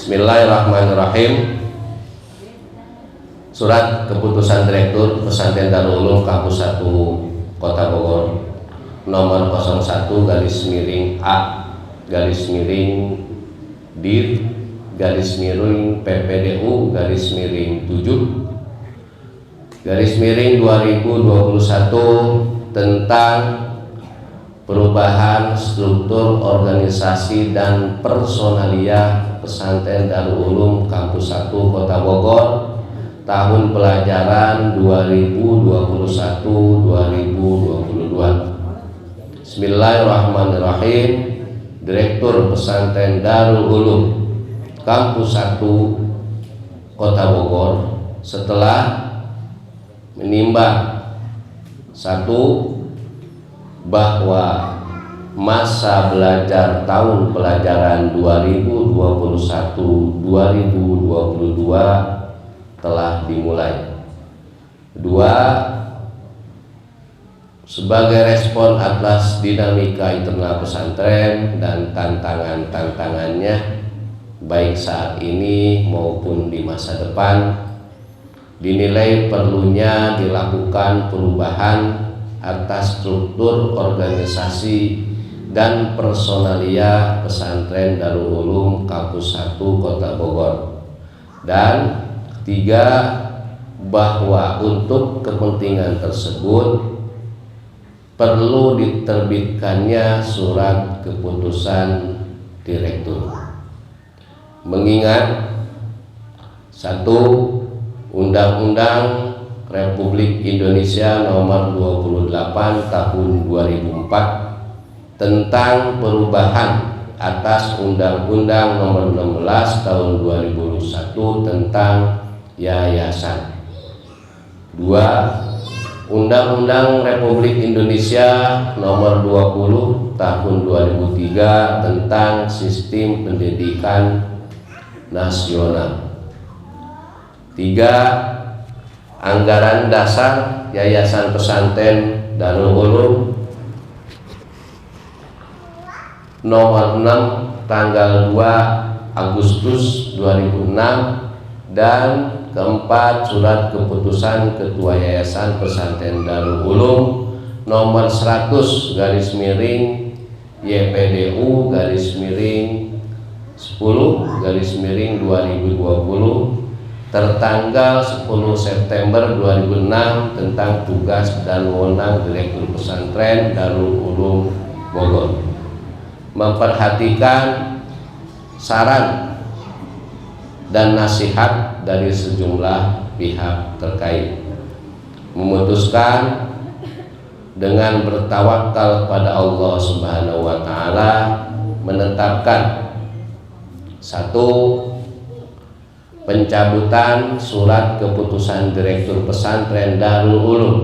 Bismillahirrahmanirrahim. Surat Keputusan Direktur Pesantren Darul Ulum Kampus 1 Kota Bogor nomor 01/dir/PPDU/7/2021 tentang perubahan struktur organisasi dan personalia Pesantren Darul Ulum Kampus 1 Kota Bogor tahun pelajaran 2021-2022. Bismillahirrahmanirrahim. Direktur Pesantren Darul Ulum Kampus 1 Kota Bogor setelah menimbang satu, bahwa masa belajar tahun pelajaran 2021-2022 telah dimulai. Dua, sebagai respon atas dinamika internal pesantren dan tantangan-tantangannya baik saat ini maupun di masa depan, dinilai perlunya dilakukan perubahan atas struktur organisasi dan personalia Pesantren Darul Ulum Kampus 1 Kota Bogor. Dan tiga, bahwa untuk kepentingan tersebut perlu diterbitkannya surat keputusan direktur. Mengingat satu, Undang-Undang Republik Indonesia nomor 28 tahun 2004 tentang perubahan atas Undang-Undang nomor 16 tahun 2001 tentang yayasan. Dua, Undang-Undang Republik Indonesia nomor 20 tahun 2003 tentang sistem pendidikan nasional. Tiga, Anggaran Dasar Yayasan Pesantren Darul Ulum nomor 6 tanggal 2 Agustus 2006, dan keempat, Surat Keputusan Ketua Yayasan Pesantren Darul Ulum nomor 100/10/2020 tertanggal 10 September 2006 tentang tugas dan wewenang Direktur Pesantren Darul Ulum Bogor, memperhatikan saran dan nasihat dari sejumlah pihak terkait, memutuskan dengan bertawakal pada Allah Subhanahu wa Ta'ala menetapkan satu, pencabutan surat keputusan Direktur Pesantren Darul Ulum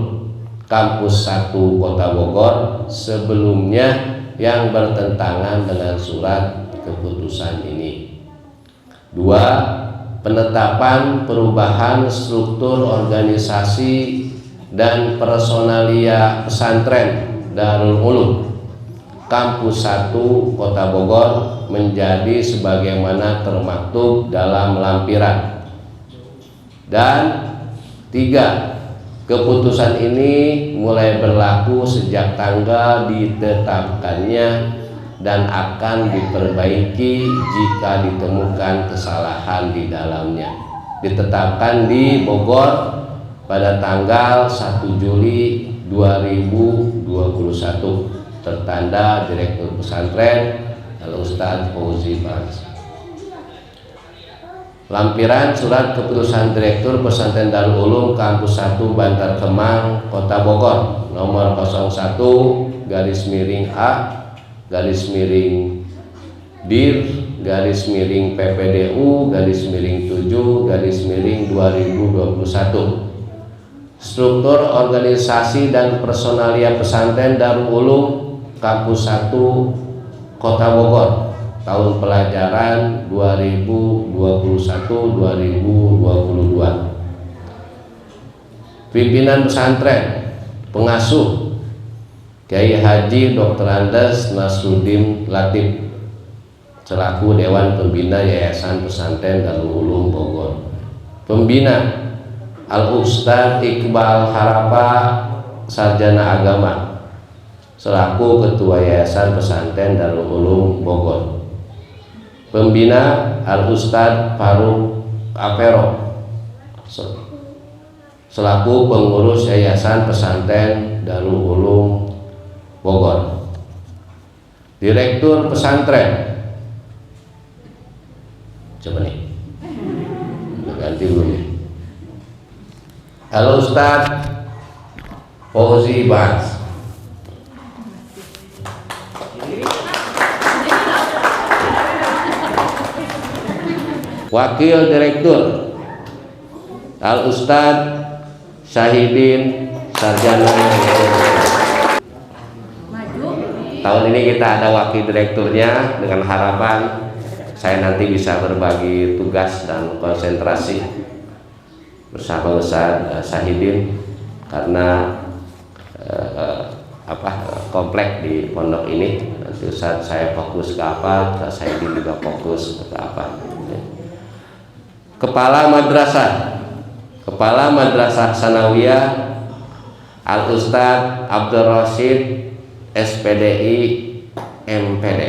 Kampus 1 Kota Bogor sebelumnya yang bertentangan dengan surat keputusan ini. Dua, penetapan perubahan struktur organisasi dan personalia Pesantren Darul Ulum Kampus 1 Kota Bogor menjadi sebagaimana termaktub dalam lampiran. Dan tiga, keputusan ini mulai berlaku sejak tanggal ditetapkannya dan akan diperbaiki jika ditemukan kesalahan di dalamnya. Ditetapkan di Bogor pada tanggal 1 Juli 2021, tertanda Direktur Pesantren Al-Ustadz Fauzi Bas. Lampiran Surat Keputusan Direktur Pesantren Darul Ulum Kampus 1 Bantar Kemang Kota Bogor nomor 01/dir/PPDU/7/2021. Struktur organisasi dan personalia Pesantren Darul Ulum Kampus 1 Kota Bogor tahun pelajaran 2021-2022. Pimpinan pesantren, pengasuh Kiai Haji Dr. Andes Nasruddin Latif, selaku Dewan Pembina Yayasan Pesantren Darul Ulum Bogor. Pembina Al-Ustadz Iqbal Harapa, Sarjana Agama, selaku Ketua Yayasan Pesantren Darul Ulum Bogor. Pembina Al-Ustadz Faruk Apero, selaku Pengurus Yayasan Pesantren Darul Ulum Bogor. Direktur Pesantren, coba nih, ganti dulu nih. Al-Ustadz Fauzi Bas. Wakil Direktur Al-Ustadz Syahidin, Sarjana. Tahun ini kita ada wakil direkturnya, dengan harapan saya nanti bisa berbagi tugas dan konsentrasi bersama Ustadz Syahidin, karena komplek di pondok ini. Nanti Ustadz saya fokus ke apa, Ustadz Syahidin juga fokus ke apa. Kepala Madrasah Sanawiyah Al-Ustadz Abdul Rashid, SPDI MPD.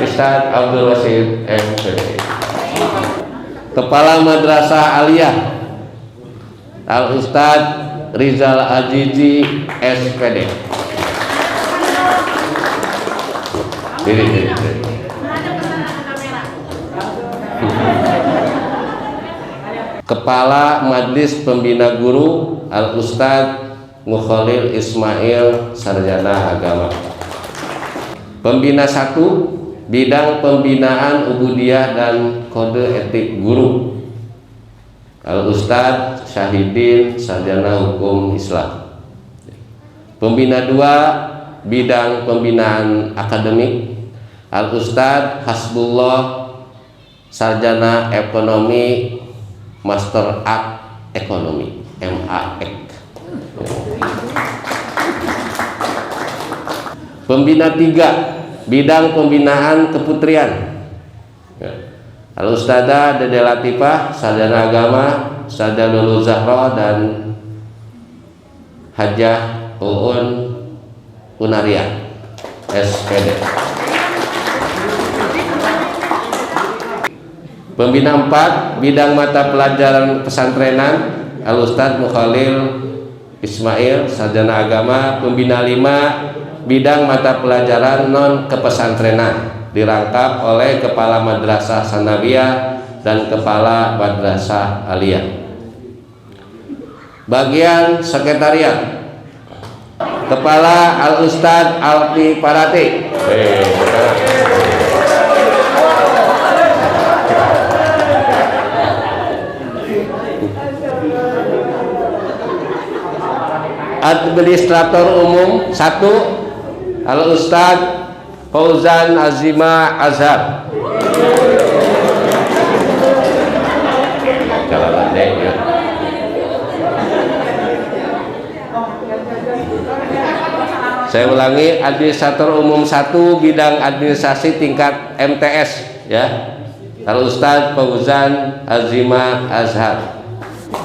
Ustadz Abdul Rashid, MPD. Kepala Madrasah Aliyah Al-Ustadz Rizal Azizi, SPD. Diri. Kepala Majelis Pembina Guru Al-Ustadz Mukhalil Ismail, Sarjana Agama. Pembina 1, bidang pembinaan ubudiyah dan kode etik guru Al-Ustadz Syahidin, Sarjana Hukum Islam. Pembina 2, bidang pembinaan akademik Al-Ustadz Hasbullah, Sarjana Ekonomi, Master Art Ekonomi, MAEK. Pembina 3, bidang pembinaan keputrian Al-Ustadzah Dede Latifah, Sarjana Agama, Ustadzah Lulu Zahra dan Hajah Uun Unaria, SPD. Pembina 4, bidang mata pelajaran pesantrenan Al-Ustadz Mukhalil Ismail, Sarjana Agama. Pembina 5, bidang mata pelajaran non kepesantrenan, dirangkap oleh Kepala Madrasah Sanawiyah dan Kepala Madrasah Aliyah. Bagian Sekretariat, Kepala Al-Ustadz Alfi Parati. Administrator Umum 1, Al-Ustadz Fauzan Azima Azhar. Saya ulangi, Administrator Umum 1, bidang administrasi tingkat MTS, ya, Al-Ustadz Fauzan Azima Azhar.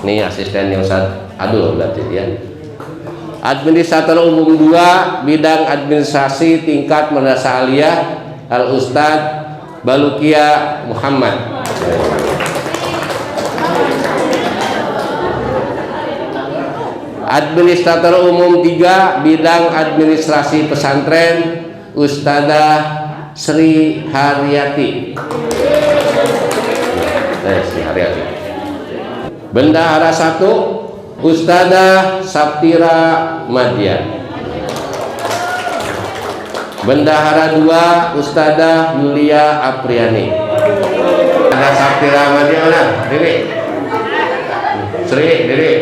Ini asistennya Ustadz Adul berarti ya. Administrator Umum 2, bidang administrasi tingkat Madrasah Aliyah Al-Ustadz Balukia Muhammad. Administrator Umum 3, bidang administrasi pesantren Ustadzah Sri Haryati. Sri Haryati. Bendahara 1, Ustadzah Saptira Madian. Bendahara 2, Ustadzah Yulia Apriani. Ada Saptira Madian mana? Diri. Sri, diri.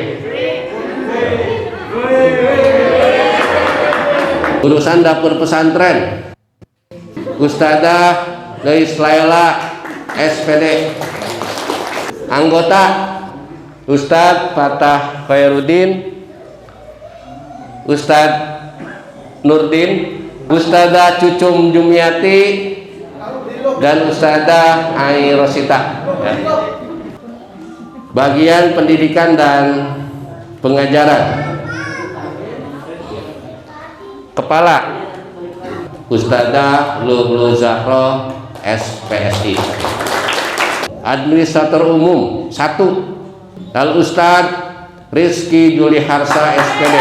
Urusan dapur pesantren, Ustadzah Gais Laila, SPD. Anggota Ustadz Fatah Khairuddin, Ustadz Nurdin, Ustadzah Cucum Jumiati, dan Ustadzah Ai Rosita. Ya. Bagian pendidikan dan pengajaran, Kepala Ustadzah Luhlu Zahro SPSI. Administrator Umum 1 Al Ustadz Rizky Juli Harsa SPD.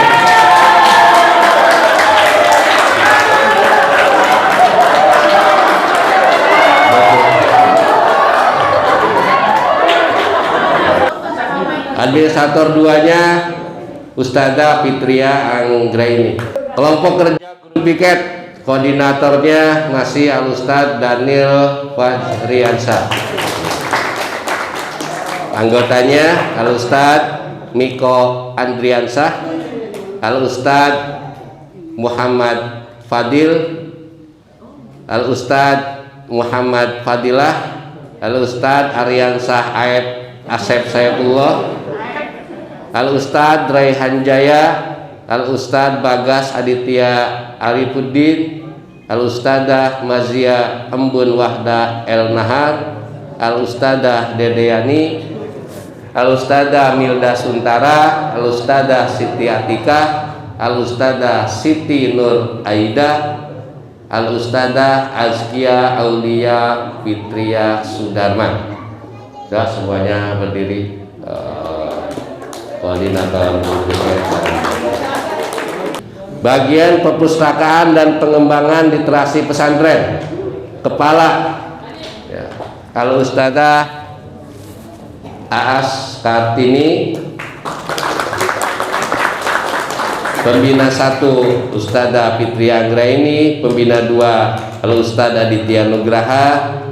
Administrator 2-nya Ustadzah Fitria Anggraini. Kelompok kerja guru piket, koordinatornya masih Al Ustadz Daniel Fajriansyah. Anggotanya Al Ustadz Miko Andriansyah, Al Ustadz Muhammad Fadil, Al Ustadz Muhammad Fadilah, Al Ustadz Aryansah Aib Asep Saifullah, Al Ustadz Raihan Jaya, Al Ustadz Bagas Aditya Arifuddin, Al Ustadzah Mazia Embun Wahda El Nahar, Al Ustadzah Dedeyani, Al Ustadzah Milda Suntara, Al Ustadzah Siti Atika, Al Ustadzah Siti Nur Aida, Al Ustadzah Azkia Aulia Fitria Sudarman. Sudah semuanya berdiri. Koordinator bagian perpustakaan dan pengembangan literasi pesantren, Kepala ya, Al Ustadzah Aas Kartini. Pembina 1 Ustadzah Fitri Anggraini, pembina 2 Al Ustadz Aditya Nugraha.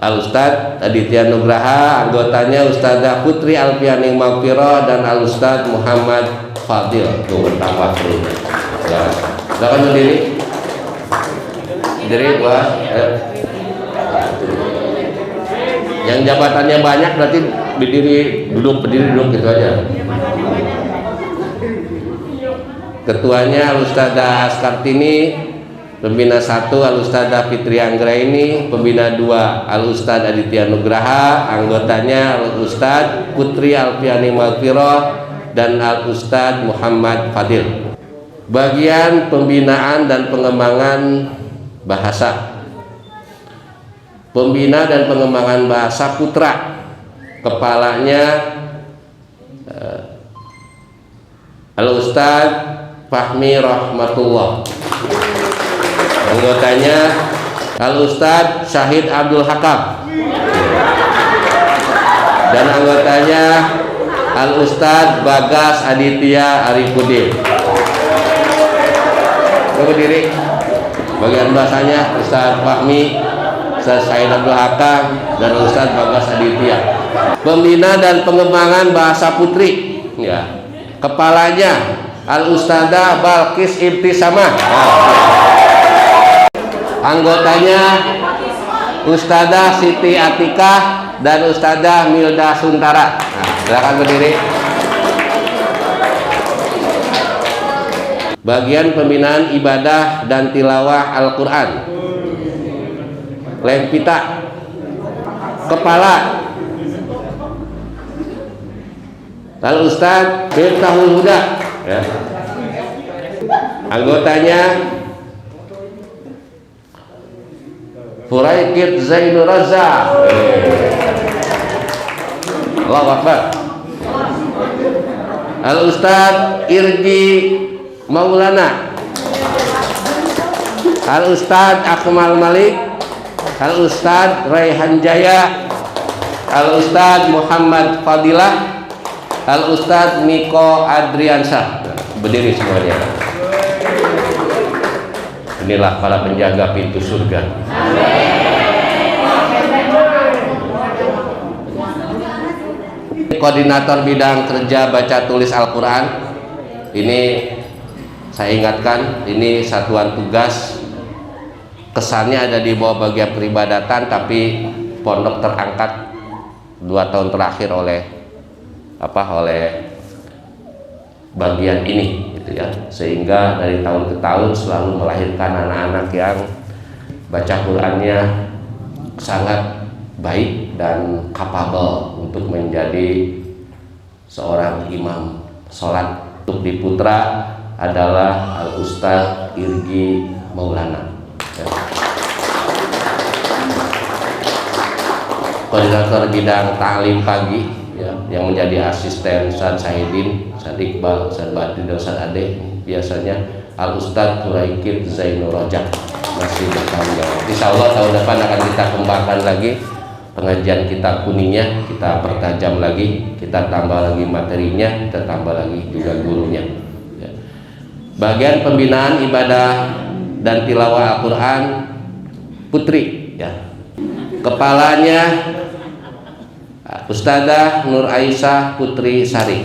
Al Ustadz Aditya Nugraha, anggotanya Ustadzah Putri Alfiani Maghfirah dan Al Ustadz Muhammad Fadil. Tuh bertambah terus. Ya, silakan berdiri. Berdiri, Wah. Yang jabatannya banyak berarti berdiri duduk gitu aja. Ketuanya Al Ustadzah Askartini, pembina 1 Al Ustadzah Fitri Anggraini, pembina 2 Al Ustadz Aditya Nugraha, anggotanya Al Ustadz Putri Alfiani Maghfirah dan Al Ustadz Muhammad Fadil. Bagian pembinaan dan pengembangan bahasa, pembina dan pengembangan bahasa Putra, kepalanya Al Ustadz Fahmi Rahmatullah, anggotanya Al Ustadz Syahid Abdul Hakam, dan anggotanya Al Ustadz Bagas Aditya Arifuddin. Berdiri. Bagian bahasanya Ustadz Fahmi, Ustadz Syahid Abdul Hakam, dan Ustadz Bagas Aditya. Pembina dan pengembangan bahasa putri ya, kepalanya Al Ustadzah Balkis Ibtisamah. Anggotanya Ustadzah Siti Atikah dan Ustadzah Milda Suntara. Nah, silakan berdiri. Bagian pembinaan ibadah dan tilawah Al-Quran, Lempita, kepala Al Ustadz Miftahul Huda ya. Anggotanya Furaikid Zainur Raza. Allahu Akbar. Al Ustadz Irgi Maulana, Al Ustadz Akmal Malik, Al Ustadz Raihan Jaya, Al Ustadz Muhammad Fadilah, Al Ustadz Miko Adriansyah. Berdiri semuanya. Inilah para penjaga pintu surga. Koordinator bidang kerja baca tulis Al-Quran. Ini saya ingatkan, ini satuan tugas, kesannya ada di bawah bagian peribadatan, tapi pondok terangkat 2 tahun terakhir oleh bagian ini. gitu ya, sehingga dari tahun ke tahun selalu melahirkan anak-anak yang baca Qurannya sangat baik dan kapabel untuk menjadi seorang imam sholat. Untuk di Putra adalah Al Ustadz Irgi Maulana ya. Koordinator bidang ta'lim pagi ya, yang menjadi asisten Ustadz Sahidin, Ustadz Iqbal, Ustadz Badri, dan Ustadz Ade biasanya Al Ustadz Turaikid Zainur Rojak masih bertanggung jawab. Insya Allah tahun depan akan kita kembangkan lagi pengajian kita kuningnya, kita pertajam lagi, kita tambah lagi materinya, kita tambah lagi juga gurunya ya. Bagian pembinaan ibadah dan tilawah Al-Quran putri ya, kepalanya Ustadzah Nur Aisyah Putri Sari,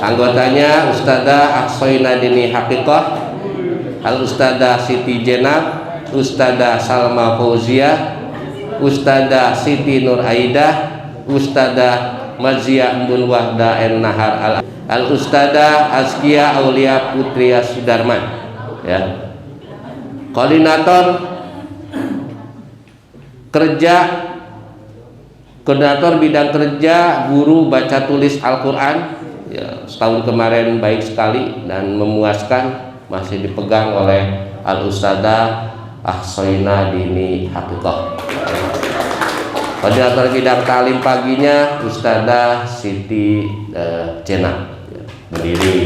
anggotanya Ustadzah Ahsoina Dini Haqiqah, Al Ustadzah Siti Jenab, Ustadzah Salma Fauzia, Ustadzah Siti Nur Aidah, Ustadzah Mazia Mbun Wahda El Nahar, Al Ustadzah Azkia Aulia Putri Sudarman ya. Koordinator bidang kerja guru baca tulis Al-Quran ya, setahun kemarin baik sekali dan memuaskan, masih dipegang oleh Al Ustadzah Ahsoina Dini Haqiqah. Koordinator bidang talim paginya Ustadzah Siti Jenab ya, berdiri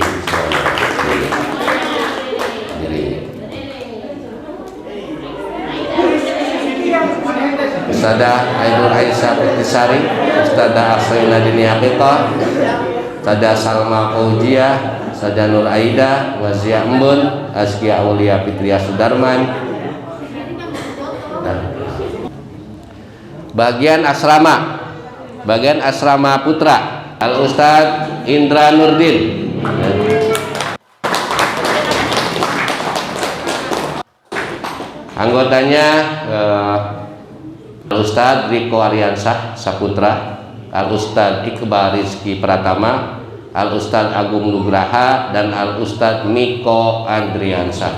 Ustadzah Ainur Aisyah Putri Sari, Ustadzah Ahsoina Dini Haqiqah, Ustadzah Salma Fauzia, Ustadzah Nur Aida, Wazia Embun, Azkia Aulia Fitria Sudarman. Bagian asrama putra Al Ustadz Indra Nurdin. Anggotanya Al Ustadz Riko Ariansah Saputra, Al Ustadz Iqbal Rizki Pratama, Al Ustadz Agung Nugraha, dan Al Ustadz Miko Andriansah.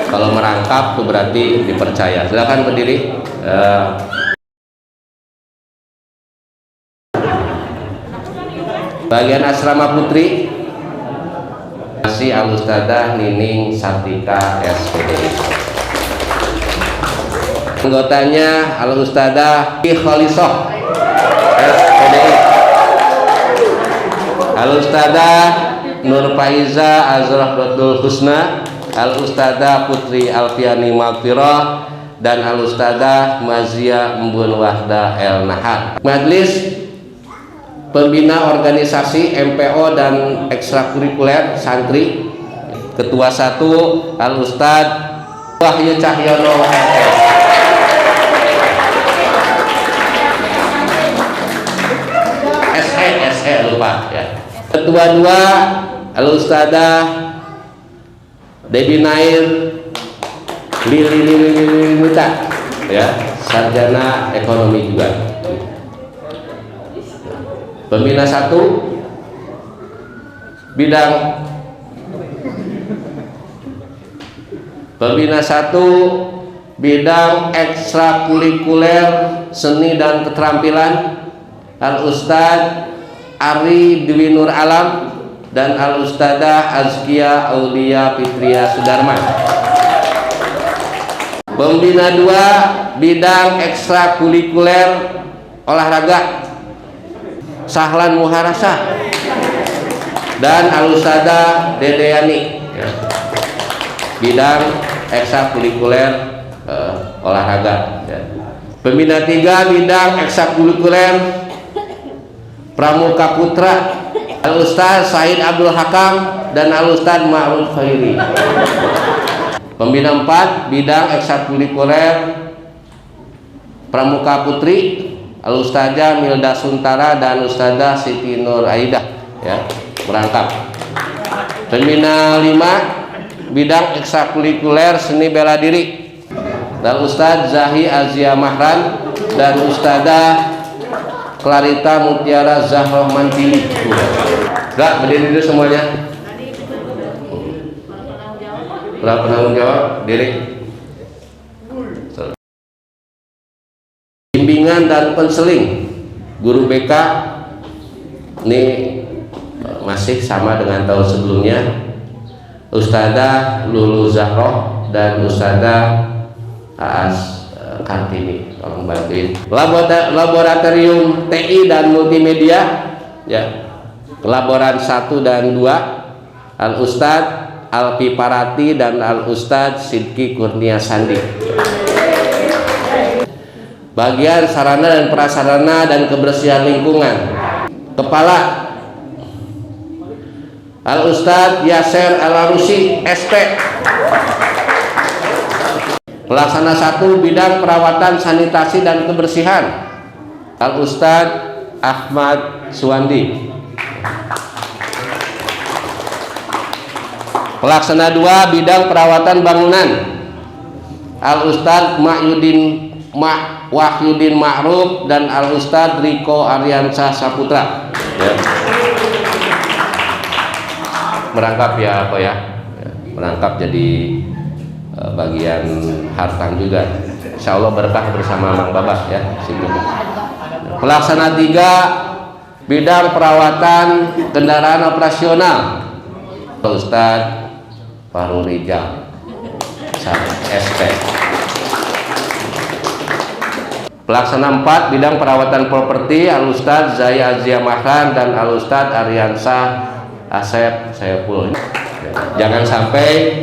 Kalau merangkap itu berarti dipercaya. Silakan berdiri. Bagian asrama putri masih Al Ustadzah Nining Sartika SPD. Anggotanya Al Ustadzah Khalisoh SPD, Al Ustadzah Nur Faiza Azrahdul Husna, Al Ustadzah Putri Alfiani Maghfirah, dan Al Ustadzah Mazia Mbun Wahda El Nahar. Majelis Pembina Organisasi MPO dan Ekstrakurikuler Santri, Ketua 1 Al Ustadz Wahyu Cahyono SE lupa ya. Ketua 2 Al Ustadzah Debi Nair Lili Muta ya, sarjana ekonomi juga. Pembina 1 bidang ekstrakurikuler seni dan keterampilan Al Ustadz Ari Dwi Nur Alam dan Al Ustadzah Azkia Aulia Fitria Sudarman. Pembina 2 bidang ekstrakurikuler olahraga Sahlan Muharasa dan Al Ustadzah Dedeyani ya, bidang ekstrakurikuler olahraga ya. Pembina 3 bidang ekstrakurikuler Pramuka Putra Al Ustadz Said Abdul Hakam dan Al Ustadz Ma'ruf Khairi. Pembina 4 bidang ekstrakurikuler Pramuka Putri Al Ustadzah Milda Suntara dan Ustadzah Siti Nur Aidah ya, merangkap. Pembina 5 bidang ekstrakurikuler seni bela diri Al Ustadz Zahi Azia Mahran dan Ustadzah Clarita Mutiara Zahroh Mantili. Enggak, berdiri dulu semuanya. Berapa penanggung jawab? Diri. Bimbingan dan konseling guru BK ini masih sama dengan tahun sebelumnya, Ustadzah Lulu Zahroh dan Ustadzah Aas Kartini. Tolong bantuin. Laboratorium TI dan multimedia, ya, laboran 1 dan 2, Al Ustadz Alpi Parati dan Al Ustadz Sidki Kurnia Sandi. Bagian sarana dan prasarana dan kebersihan lingkungan, kepala Al Ustadz Yaser Al-Arusi SP. Pelaksana 1 bidang perawatan sanitasi dan kebersihan, Al Ustadz Ahmad Suwandi. Pelaksana 2 bidang perawatan bangunan, Al Ustadz Wahyudin Ma'ruf dan Al Ustadz Riko Aryansyah Saputra. Ya. Merangkap ya apa ya? Merangkap jadi bagian hartang juga. Insya Allah berkah bersama Mang Babah ya. Situ. Pelaksana 3 bidang perawatan kendaraan operasional, Ustadz Fahrul Rijal SP. Pelaksana 4 bidang perawatan properti, Al Ustadz Zaya Azia Mahran dan Al Ustadz Aryansyah Asep Sayapul. Jangan sampai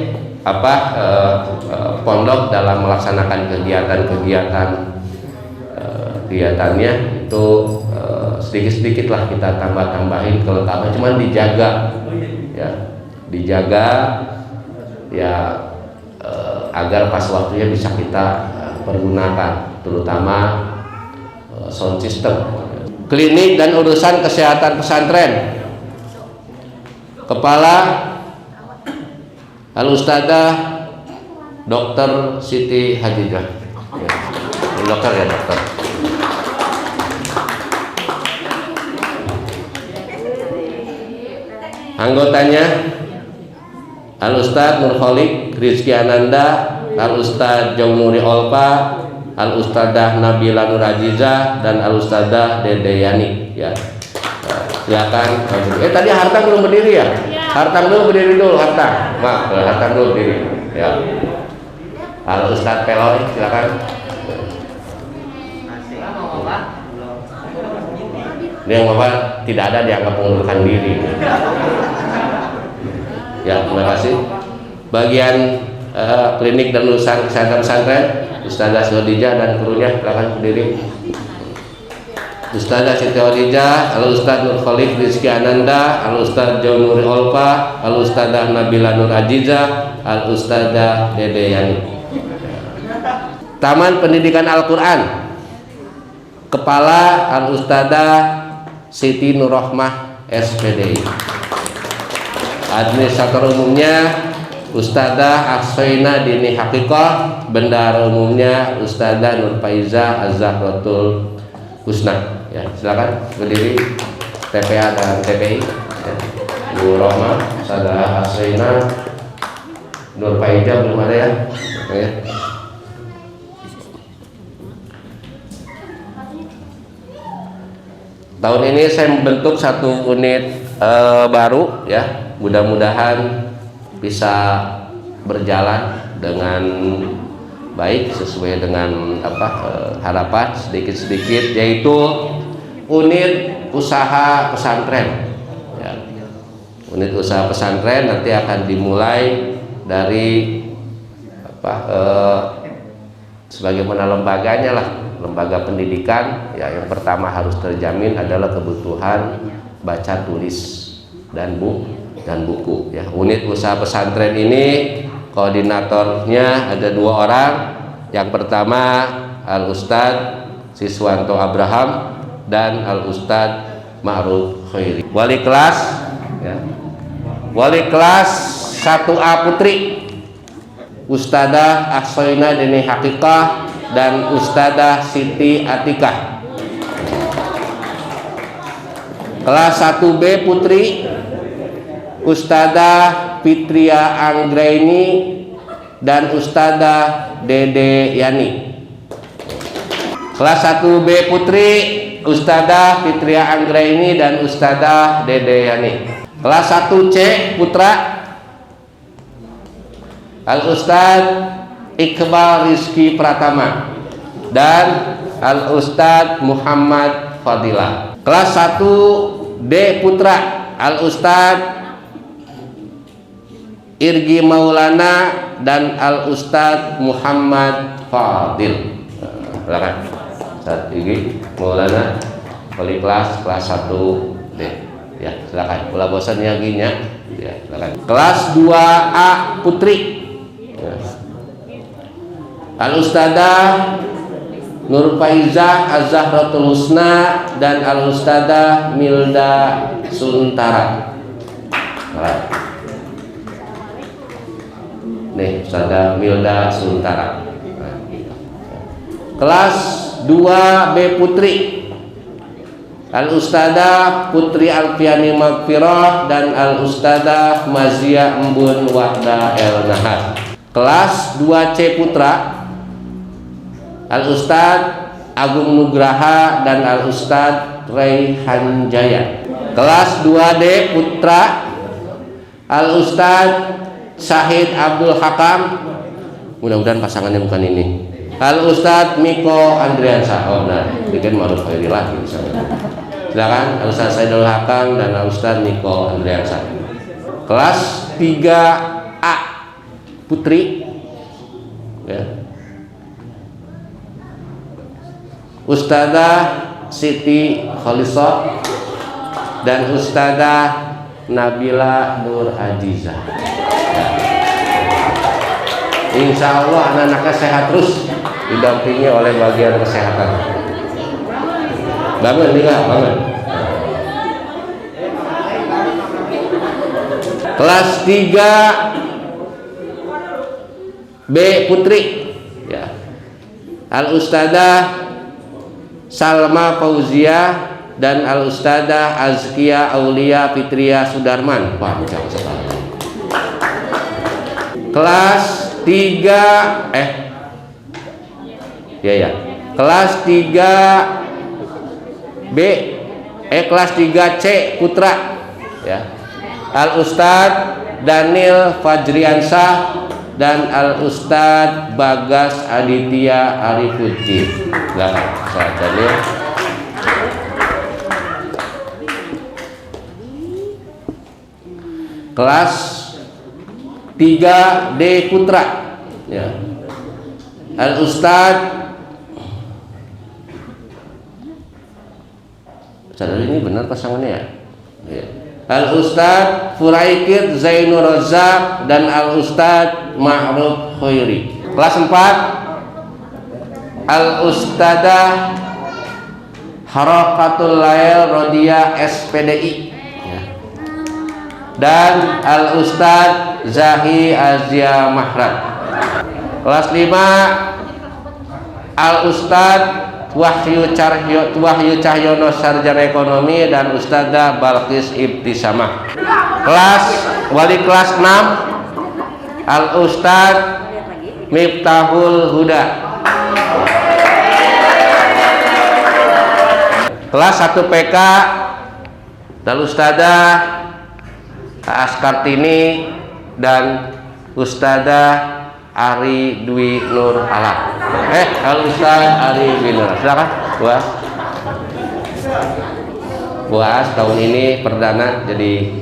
pondok dalam melaksanakan kegiatannya itu sedikit-sedikit lah kita tambahin kelengkapan, cuman dijaga ya agar pas waktunya bisa kita pergunakan, terutama sound system. Klinik dan urusan kesehatan pesantren, kepala Al Ustadzah Dr. Siti Hadidah. Dokter ya, dokter. Anggotanya Al Ustadz Nurholik Rizky Ananda, Al Ustadz Jaunuri Olpa, Al Ustadzah Nabila Nur Ajizah dan Al Ustadzah Dede Yani. Ya, silakan. Tadi Hartang belum berdiri ya? Hartang dulu berdiri dulu, Hartang. Maaf, Hartang dulu berdiri. Ya. Al Ustadz Peloy, silakan. Dia yang Bapak tidak ada dianggap mengundurkan diri. Ya, terima kasih. Bagian klinik dan urusan kesehatan pesantren, Ustadzah Khadijah dan krunya silakan berdiri. Ustadzah Siti Khadijah, Al Ustadz Nur Khalid Rizky Ananda, Al Ustadz Jaunuri Olpa, Al Ustadzah Nabila Nur Ajizah, Al Ustadzah Dede Yani. Taman Pendidikan Al-Quran, kepala Al Ustadzah Siti Nurrohmah SPDI. Administrator umumnya Ustadzah Ahsoina Dini Hakikoh, bendahara umumnya Ustadzah Nur Faiza Az-Zahratul Husna. Ya, silakan berdiri TPA dan TPI. Ya. Bu Roma, Ustadzah Ahsoina, Nur Faiza belum ada ya. Ya. Tahun ini saya membentuk satu unit baru ya. Mudah-mudahan bisa berjalan dengan baik sesuai dengan harapan sedikit-sedikit, yaitu unit usaha pesantren ya. Unit usaha pesantren nanti akan dimulai dari sebagaimana lembaganya lah, lembaga pendidikan ya. Yang pertama harus terjamin adalah kebutuhan baca tulis dan buku ya. Unit usaha pesantren ini koordinatornya ada 2 orang. Yang pertama Al Ustadz Siswanto Abraham dan Al Ustadz Ma'ruf Khairi. Wali kelas ya. Wali kelas 1A Putri Ustadzah Ahsoina Dini Hakikah dan Ustadzah Siti Atikah. Kelas 1B putri Ustadzah Fitria Anggraini dan Ustadzah Dede Yani. Kelas 1B putri Ustadzah Fitria Anggraini dan Ustadzah Dede Yani. Kelas 1C putra Al Ustadz Iqbal Rizky Pratama dan Al Ustadz Muhammad Fadilah. Kelas 1D putra Al Ustadz Irgi Maulana dan Al Ustadz Muhammad Fadil. Silakan. Ustadz Irgi Maulana, wali kelas 1D. Ya, silakan. Ulah bosan ya ginya. Ya, silakan. Kelas 2A putri. Ya. Al Ustadzah Nur Faizah Az-Zahratul Husna dan Al Ustadzah Milda Suntara. Nih, Ustadzah Milda Suntara. Kelas 2B putri Al Ustadzah Putri Alfiani Magfirah dan Al Ustadzah Mazia Embun Wahda El Nahar. Kelas 2C putra Al Ustadz Agung Nugraha dan Al Ustadz Raihan Jaya. Kelas 2D putra Al Ustadz Syahid Abdul Hakam, mudah-mudahan pasangannya bukan ini. Al Ustadz Miko Andriansa. Oh nah, bikin Ma'ruf Khairilah silakan. Al Ustadz Syahid Abdul Hakam dan Al Ustadz Miko Andriansa. Kelas 3A putri ya, Ustadzah Siti Khalisah dan Ustadzah Nabila Nur Ajizah. Insya Allah anak-anaknya sehat terus, didampingi oleh bagian kesehatan. Bangun nih, bangun. Kelas 3B putri ya, Al Ustadzah Salma Fauzia dan Al Ustadzah Azkia Aulia Fitria Sudarman. Wah, kelas 3 kelas 3B kelas 3C putra ya, Al Ustadz Daniel Fajriansah dan Al Ustadz Bagas Aditya Arifuddin. Silakan Ustadz Daniel. Kelas 3D putra ya, Al Ustadz ini benar pasangannya ya, ya. Al Ustadz Furaikid Zainur Razak dan Al Ustadz Ma'ruf Khairi. Kelas 4 Al Ustadzah Harakatul Lail Rodia SPDI ya, dan Al Ustadz Zahi Azia Mahrat. Kelas 5 Al Ustadz Wahyu Cahyono Sarjana Ekonomi dan Ustadzah Balqis Ibtisamah. Wali kelas 6 Al Ustadz Miftahul Huda. Kelas 1 PK Al Ustadzah Askartini dan Ustadzah Ari Dwi Nur Alam. Al Ustadz Ari Dwi Nur. Silakan, Buas tahun ini perdana jadi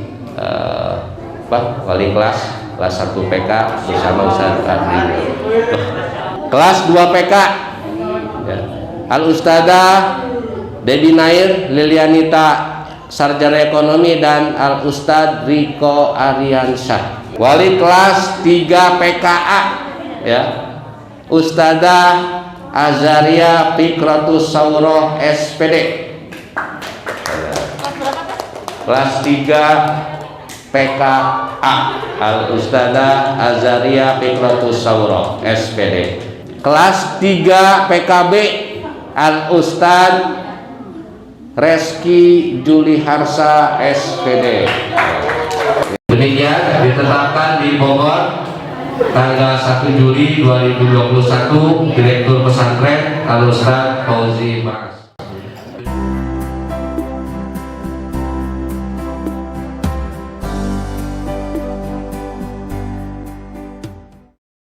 wali kelas 1 PK bersama Ustadz Ari. Kelas 2 PK ya, Al Ustadzah Dedi Nair Lilianita Sarjana Ekonomi dan Al Ustadz Riko Ariansyah. Wali kelas 3 PKA ya, Ustadzah Azaria Fikratus Sauroh SPD. Kelas 3 PKA Al Ustadzah Azaria Fikratus Sauroh SPD. kelas 3 PKB Al Ustad Reski Juliharsa SPD. Demikian ditetapkan di Bogor tanggal 1 Juli 2021 Direktur Pesantren Al Ustad Fauzi Mas.